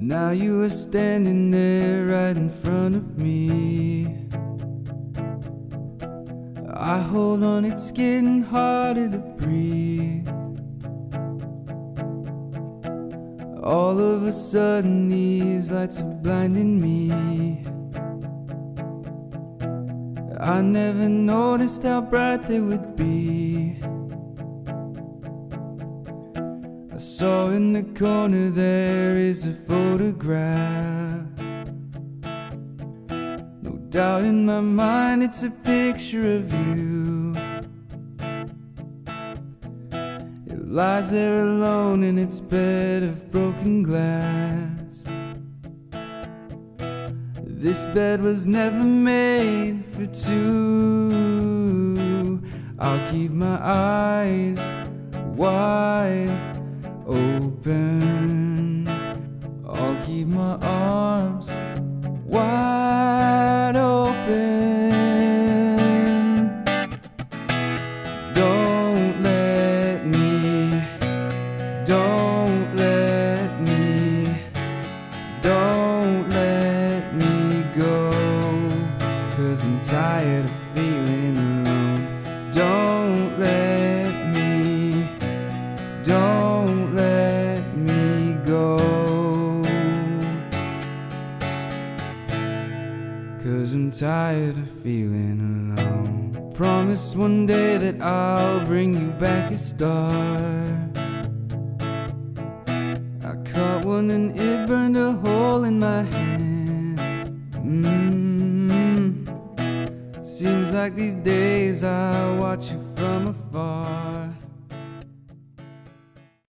Now you are standing there right in front of me. I hold on, it's getting harder to breathe. All of a sudden these lights are blinding me. I never noticed how bright they would be. I saw in the corner there is a photograph. No doubt in my mind it's a picture of you. It lies there alone in its bed of broken glass. This bed was never made for two. I'll keep my eyes wide open. I'll keep my arms wide open. Don't let me, don't let me, don't let me go, 'cause I'm tired of feeling alone. Don't let me, don't let me go, 'cause I'm tired of feeling alone. Promise one day that I'll bring you back a star. I caught one and it burned a hole in my hand. Seems like these days I watch you from afar.